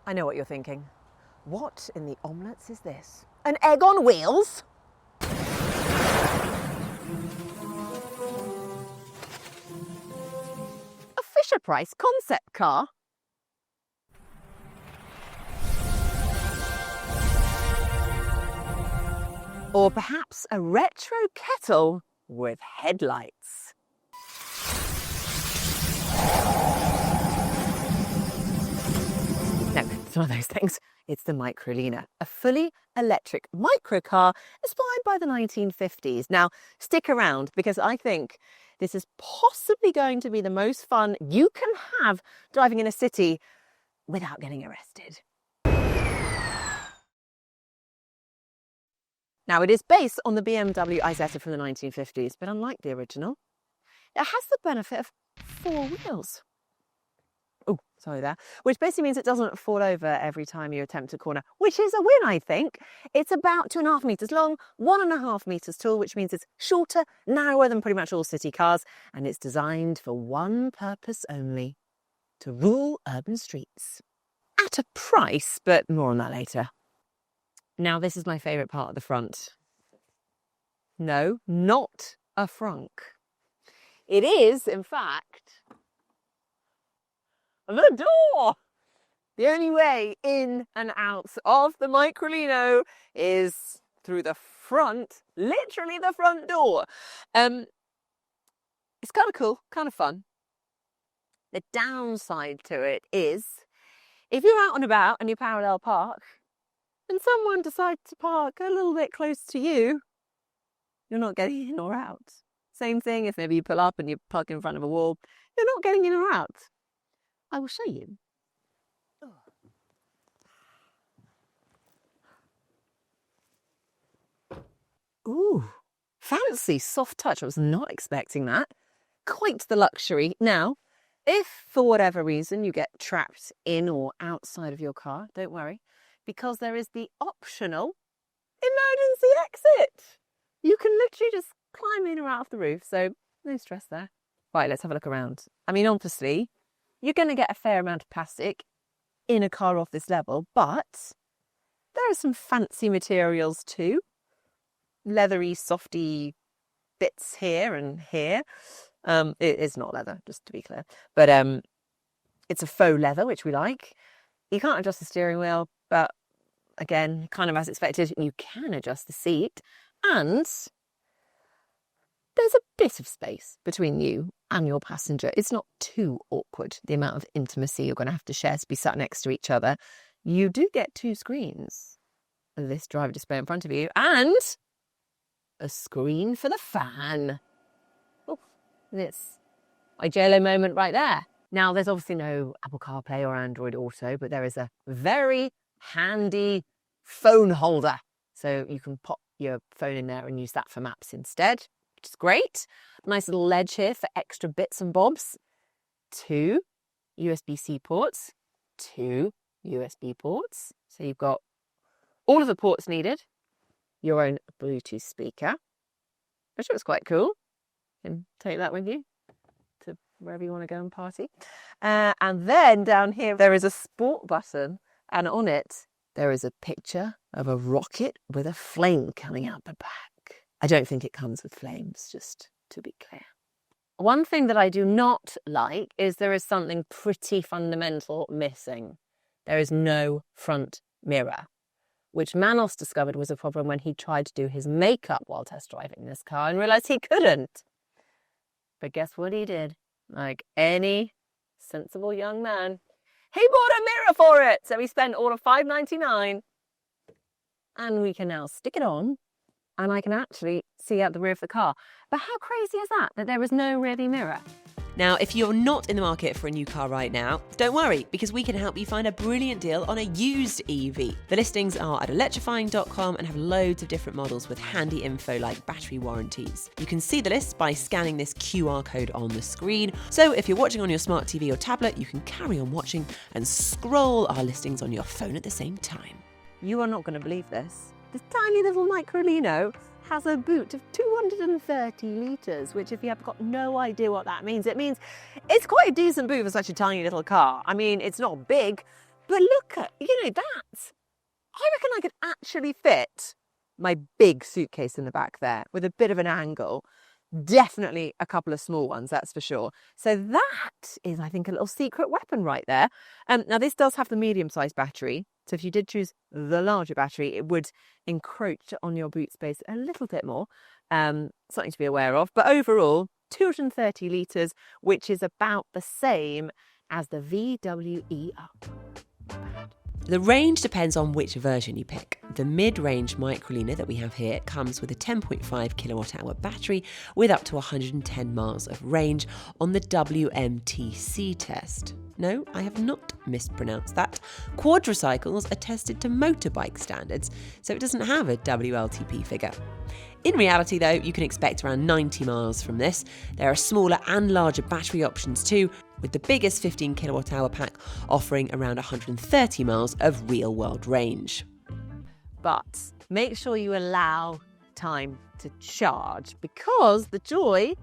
I know what you're thinking. What in the omelettes is this? An egg on wheels? A Fisher-Price concept car? Or perhaps a retro kettle with headlights? No, it's one of those things. It's the Microlino, a fully electric microcar inspired by the 1950s. Now, stick around because I think this is possibly going to be the most fun you can have driving in a city without getting arrested. Now, it is based on the BMW Isetta from the 1950s, but unlike the original, it has the benefit of 4 wheels. Oh, sorry there. Which basically means it doesn't fall over every time you attempt a corner, which is a win, I think. It's about 2.5 metres long, 1.5 metres tall, which means it's shorter, narrower than pretty much all city cars, and it's designed for one purpose only: to rule urban streets. At a price, but more on that later. Now, this is my favourite part of the front. No, not a frunk. It is, in fact, the door. The only way in and out of the Microlino is through the front, literally the front door. It's kind of cool, kind of fun. The downside to it is, if you're out and about and you parallel park, and someone decides to park a little bit close to you, you're not getting in or out. Same thing if maybe you pull up and you park in front of a wall, you're not getting in or out. I will show you. Ooh, fancy soft touch. I was not expecting that. Quite the luxury. Now, if for whatever reason you get trapped in or outside of your car, don't worry, because there is the optional emergency exit. You can literally just climb in or out of the roof, so no stress there. Right, let's have a look around. I mean, obviously, you're going to get a fair amount of plastic in a car of this level, but there are some fancy materials too. Leathery, softy bits here and here. It is not leather, just to be clear, but it's a faux leather, which we like. You can't adjust the steering wheel, but again, kind of as expected, you can adjust the seat, and there's a bit of space between you and your passenger. It's not too awkward, the amount of intimacy you're going to have to share to be sat next to each other. You do get 2 screens. This driver display in front of you, and a screen for the fan. Oh, this my JLo moment right there. Now, there's obviously no Apple CarPlay or Android Auto, but there is a very handy phone holder. So you can pop your phone in there and use that for maps instead, which is great. Nice little ledge here for extra bits and bobs. 2 USB-C ports, 2 USB ports. So you've got all of the ports needed. Your own Bluetooth speaker, which was quite cool. You can take that with you to wherever you want to go and party. And then down here, there is a sport button, and on it, there is a picture of a rocket with a flame coming out the back. I don't think it comes with flames, just to be clear. One thing that I do not like is there is something pretty fundamental missing. There is no front mirror, which Manos discovered was a problem when he tried to do his makeup while test driving this car and realised he couldn't. But guess what he did? Like any sensible young man, he bought a mirror for it. So he spent all of $5.99, and we can now stick it on, and I can actually see out the rear of the car. But how crazy is that there is no rearview mirror? Now, if you're not in the market for a new car right now, don't worry, because we can help you find a brilliant deal on a used EV. The listings are at electrifying.com and have loads of different models with handy info like battery warranties. You can see the list by scanning this QR code on the screen. So if you're watching on your smart TV or tablet, you can carry on watching and scroll our listings on your phone at the same time. You are not going to believe this. This tiny little Microlino has a boot of 230 litres, which if you have got no idea what that means, it means it's quite a decent boot for such a tiny little car. I mean, it's not big, But look at, that. I reckon I could actually fit my big suitcase in the back there with a bit of an angle. Definitely a couple of small ones, that's for sure. So that is, I think, a little secret weapon right there. Now, this does have the medium-sized battery. So if you did choose the larger battery, it would encroach on your boot space a little bit more. Something to be aware of. But overall, 230 litres, which is about the same as the VW Up. The range depends on which version you pick. The mid-range Microlino that we have here comes with a 10.5 kilowatt-hour battery with up to 110 miles of range on the WMTC test. No, I have not mispronounced that. Quadricycles are tested to motorbike standards, so it doesn't have a WLTP figure. In reality, though, you can expect around 90 miles from this. There are smaller and larger battery options too, with the biggest 15 kilowatt-hour pack offering around 130 miles of real-world range. But make sure you allow time to charge, because the joy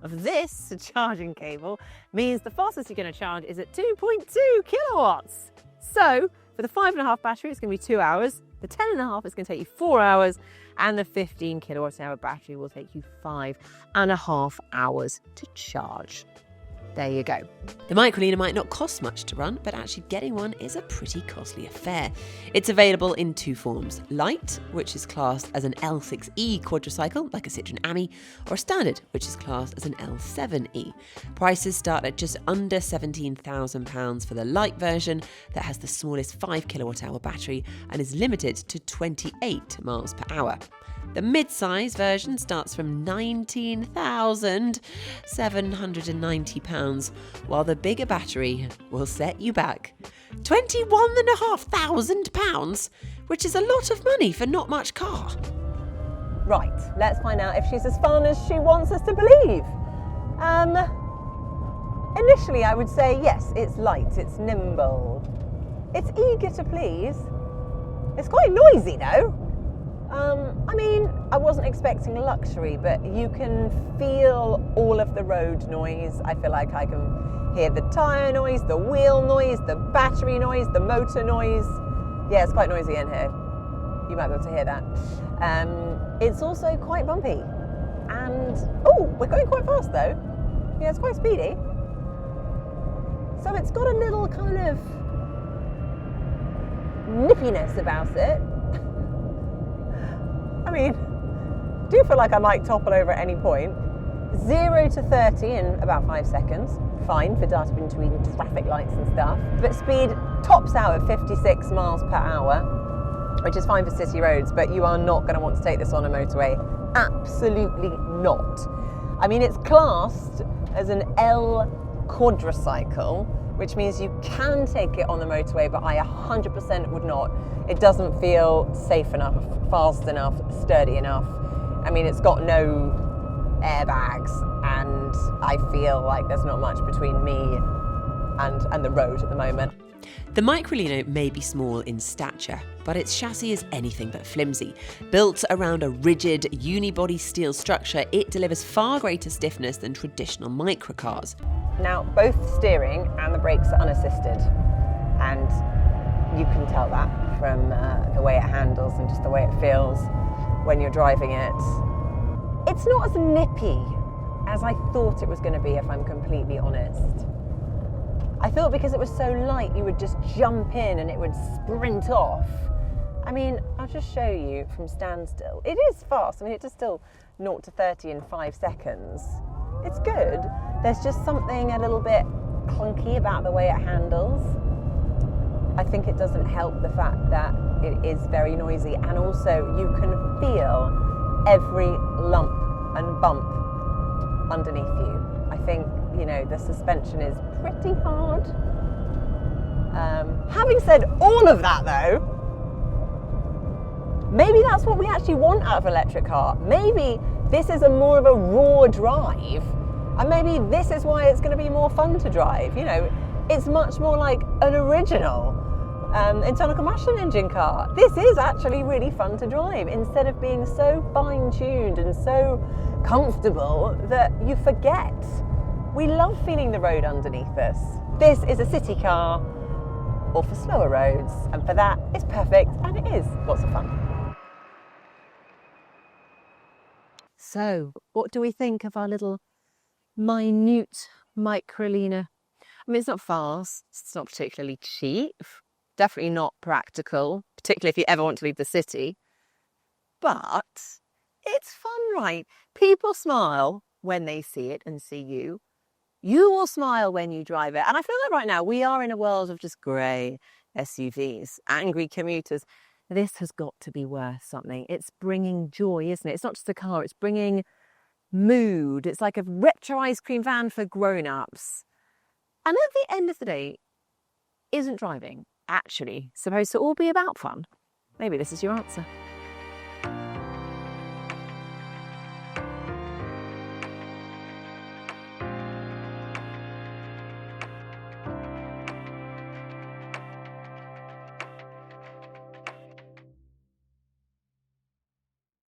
of this charging cable means the fastest you're going to charge is at 2.2 kilowatts. So for the 5.5 battery, it's going to be 2 hours. The 10.5 is going to take you 4 hours, and the 15 kilowatt-hour battery will take you 5.5 hours to charge. There you go. The Microlino might not cost much to run, but actually getting one is a pretty costly affair. It's available in two forms: light, which is classed as an L6E quadricycle, like a Citroën Ami, or standard, which is classed as an L7E. Prices start at just under £17,000 for the light version that has the smallest 5 kilowatt-hour battery and is limited to 28 miles per hour. The mid-size version starts from £19,790, while the bigger battery will set you back £21,500, which is a lot of money for not much car. Right, let's find out if she's as fun as she wants us to believe. Initially I would say yes, it's light, it's nimble, it's eager to please. It's quite noisy though. I mean, I wasn't expecting luxury, but you can feel all of the road noise. I feel like I can hear the tyre noise, the wheel noise, the battery noise, the motor noise. Yeah, it's quite noisy in here. You might be able to hear that. It's also quite bumpy. And, oh, we're going quite fast though. Yeah, it's quite speedy. So it's got a little kind of nippiness about it. I mean, I do feel like I might topple over at any point. 0 to 30 in about 5 seconds. Fine for darting between traffic lights and stuff. But speed tops out at 56 miles per hour, which is fine for city roads, but you are not going to want to take this on a motorway. Absolutely not. I mean, it's classed as an L quadricycle, which means you can take it on the motorway, but I 100% would not. It doesn't feel safe enough, fast enough, sturdy enough. I mean, it's got no airbags, and I feel like there's not much between me and the road at the moment. The Microlino may be small in stature, but its chassis is anything but flimsy. Built around a rigid unibody steel structure, it delivers far greater stiffness than traditional microcars. Now, both steering and the brakes are unassisted, and you can tell that from the way it handles and just the way it feels when you're driving it. It's not as nippy as I thought it was going to be, if I'm completely honest. I thought because it was so light you would just jump in and it would sprint off. I mean, I'll just show you from standstill. It is fast. I mean, it does still 0 to 30 in 5 seconds. It's good. There's just something a little bit clunky about the way it handles. I think it doesn't help the fact that it is very noisy, and also you can feel every lump and bump underneath you. I think, you know, the suspension is pretty hard. Having said all of that though, maybe that's what we actually want out of an electric car. Maybe this is more of a raw drive, and maybe this is why it's going to be more fun to drive. You know, it's much more like an original internal combustion engine car. This is actually really fun to drive, instead of being so fine-tuned and so comfortable that you forget. We love feeling the road underneath us. This is a city car. or for slower roads. And for that, it's perfect, and it is lots of fun. So, what do we think of our little minute Microlino? I mean, it's not fast, it's not particularly cheap, definitely not practical, particularly if you ever want to leave the city. But it's fun, right? People smile when they see it and see you. You will smile when you drive it. And I feel like right now we are in a world of just grey SUVs, angry commuters. This has got to be worth something. It's bringing joy, isn't it? It's not just a car, it's bringing mood. It's like a retro ice cream van for grown-ups. And at the end of the day, isn't driving actually supposed to all be about fun? Maybe this is your answer.